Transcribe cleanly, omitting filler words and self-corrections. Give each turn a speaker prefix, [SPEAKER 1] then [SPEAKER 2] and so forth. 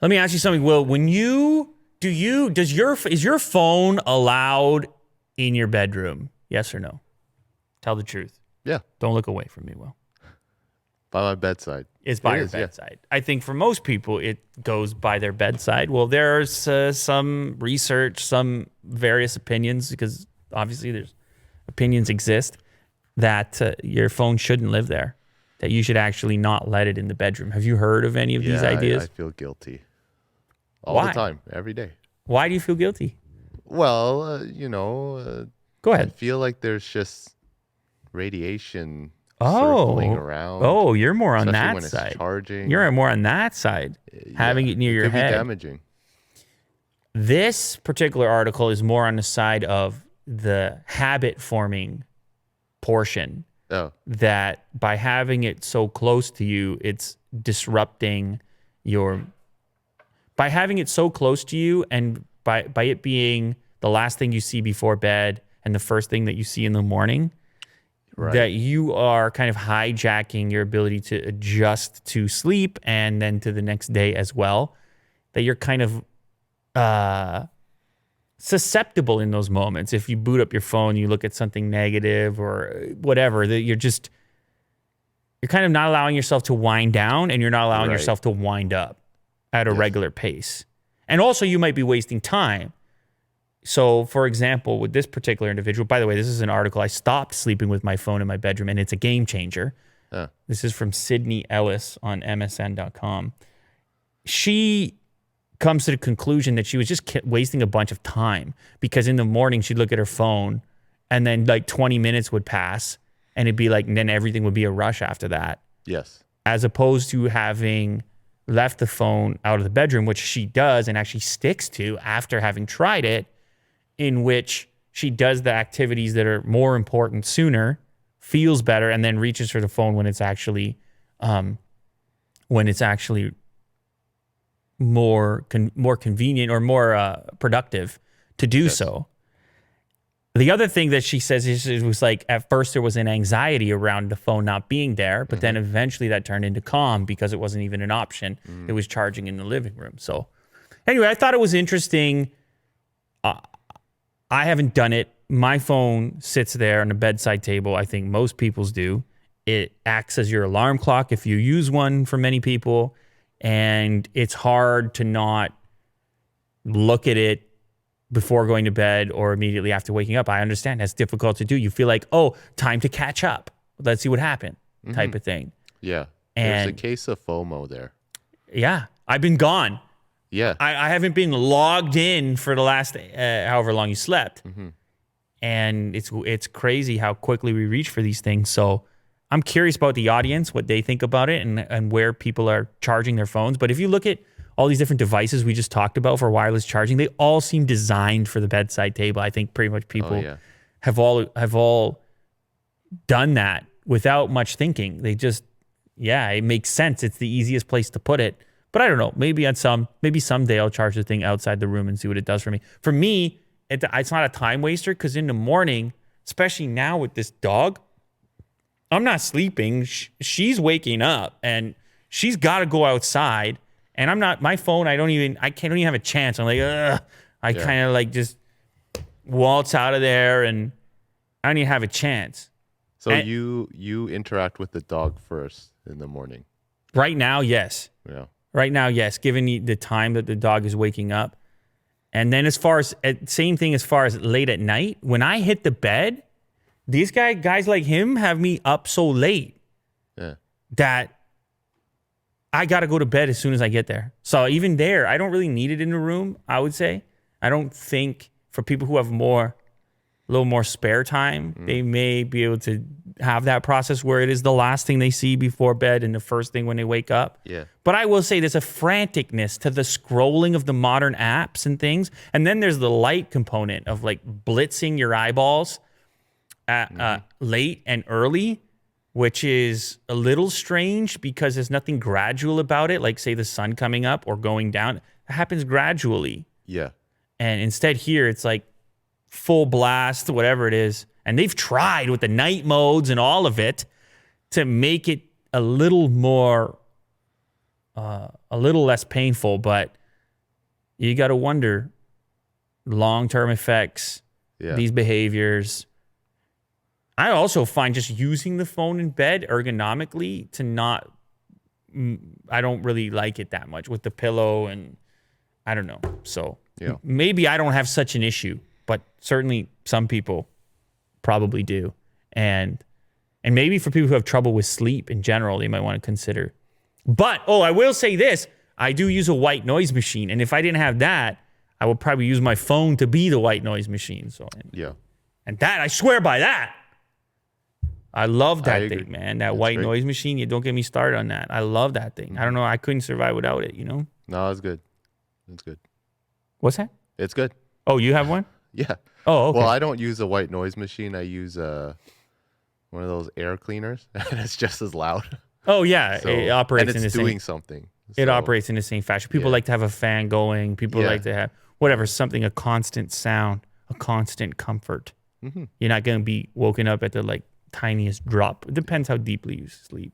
[SPEAKER 1] Let me ask you something, Will. Is your phone allowed in your bedroom? Yes or no? Tell the truth.
[SPEAKER 2] Yeah.
[SPEAKER 1] Don't look away from me, Will.
[SPEAKER 2] By my bedside.
[SPEAKER 1] It's by your bedside. Yeah. I think for most people, it goes by their bedside. Well, there's some research, some various opinions, because obviously there's opinions exist that your phone shouldn't live there, that you should actually not let it in the bedroom. Have you heard of any of these ideas?
[SPEAKER 2] I feel guilty. All the time, every day.
[SPEAKER 1] Why do you feel guilty?
[SPEAKER 2] Well,
[SPEAKER 1] go ahead.
[SPEAKER 2] I feel like there's just radiation circling around.
[SPEAKER 1] Oh, you're more on that
[SPEAKER 2] when
[SPEAKER 1] side.
[SPEAKER 2] It's charging.
[SPEAKER 1] You're more on that side, having it near your head.
[SPEAKER 2] Could be damaging.
[SPEAKER 1] This particular article is more on the side of the habit-forming portion.
[SPEAKER 2] Oh.
[SPEAKER 1] That by having it so close to you, it's disrupting your... By having it so close to you and by it being the last thing you see before bed and the first thing that you see in the morning, right, that you are kind of hijacking your ability to adjust to sleep and then to the next day as well, that you're kind of susceptible in those moments. If you boot up your phone, you look at something negative or whatever, that you're kind of not allowing yourself to wind down and you're not allowing yourself to wind up at a regular pace. And also you might be wasting time. So for example, with this particular individual, by the way, this is an article, I stopped sleeping with my phone in my bedroom and it's a game changer. This is from Sydney Ellis on MSN.com. She comes to the conclusion that she was just wasting a bunch of time because in the morning she'd look at her phone and then like 20 minutes would pass and it'd be like, and then everything would be a rush after that.
[SPEAKER 2] Yes.
[SPEAKER 1] As opposed to having left the phone out of the bedroom, which she does and actually sticks to after having tried it, in which she does the activities that are more important sooner, feels better, and then reaches for the phone when it's actually more convenient or more productive to do so. The other thing that she says is it was like at first there was an anxiety around the phone not being there, but then eventually that turned into calm because it wasn't even an option. It was charging in the living room. So anyway, I thought it was interesting. I haven't done it. My phone sits there on the bedside table. I think most people's do. It acts as your alarm clock if you use one for many people. And it's hard to not look at it before going to bed or immediately after waking up. I understand that's difficult to do. You feel like, oh, time to catch up. Let's see what happened type of thing.
[SPEAKER 2] Yeah.
[SPEAKER 1] And
[SPEAKER 2] there's a case of FOMO there.
[SPEAKER 1] Yeah. I've been gone.
[SPEAKER 2] Yeah.
[SPEAKER 1] I haven't been logged in for the last however long you slept. And it's crazy how quickly we reach for these things. So I'm curious about the audience, what they think about it and where people are charging their phones. But if you look at all these different devices we just talked about for wireless charging, they all seem designed for the bedside table. I think pretty much people have all done that without much thinking. They just, it makes sense. It's the easiest place to put it. But I don't know. Maybe someday I'll charge the thing outside the room and see what it does for me. For me, it's not a time waster because in the morning, especially now with this dog, I'm not sleeping. She's waking up and she's got to go outside. And I'm not, my phone, I can't even have a chance. I'm like, I kind of like just waltz out of there and I don't even have a chance.
[SPEAKER 2] So you interact with the dog first in the morning?
[SPEAKER 1] Right now, yes.
[SPEAKER 2] Yeah.
[SPEAKER 1] Right now, yes. Given the time that the dog is waking up. And then same thing as far as late at night, when I hit the bed, these guys like him have me up so late that I got to go to bed as soon as I get there. So even there, I don't really need it in the room, I would say. I don't think for people who have a little more spare time, they may be able to have that process where it is the last thing they see before bed and the first thing when they wake up.
[SPEAKER 2] Yeah.
[SPEAKER 1] But I will say there's a franticness to the scrolling of the modern apps and things. And then there's the light component of like blitzing your eyeballs at late and early, which is a little strange because there's nothing gradual about it. Like say the sun coming up or going down, it happens gradually.
[SPEAKER 2] Yeah.
[SPEAKER 1] And instead here, it's like full blast, whatever it is. And they've tried with the night modes and all of it to make it a little more a little less painful, but you got to wonder long-term effects,
[SPEAKER 2] Yeah.
[SPEAKER 1] these behaviors. I also find just using the phone in bed ergonomically to not, I don't really like it that much with the pillow, and I don't know. So
[SPEAKER 2] Yeah.
[SPEAKER 1] maybe I don't have such an issue, but certainly some people probably do. And maybe for people who have trouble with sleep in general, they might want to consider. But, I will say this. I do use a white noise machine. And if I didn't have that, I would probably use my phone to be the white noise machine. So,
[SPEAKER 2] Yeah.
[SPEAKER 1] and that, I swear by that. I love that
[SPEAKER 2] agree.
[SPEAKER 1] thing, man. That
[SPEAKER 2] It's
[SPEAKER 1] white
[SPEAKER 2] great.
[SPEAKER 1] noise machine. You don't get me started on that. I love that thing. I don't know. I couldn't survive without it,
[SPEAKER 2] No, it's good. It's good.
[SPEAKER 1] What's that?
[SPEAKER 2] It's good.
[SPEAKER 1] Oh, you have one?
[SPEAKER 2] Yeah.
[SPEAKER 1] Oh, okay.
[SPEAKER 2] Well, I don't use a white noise machine. I use one of those air cleaners, and it's just as loud.
[SPEAKER 1] Oh, yeah.
[SPEAKER 2] So,
[SPEAKER 1] It operates
[SPEAKER 2] and
[SPEAKER 1] in the
[SPEAKER 2] it's
[SPEAKER 1] same.
[SPEAKER 2] doing something.
[SPEAKER 1] It
[SPEAKER 2] So,
[SPEAKER 1] operates in the same fashion. People
[SPEAKER 2] Yeah.
[SPEAKER 1] like to have a fan going. People
[SPEAKER 2] Yeah.
[SPEAKER 1] like to have whatever, something, a constant sound, a constant comfort.
[SPEAKER 2] Mm-hmm.
[SPEAKER 1] You're not going to be woken up at the tiniest drop. It depends how deeply you sleep.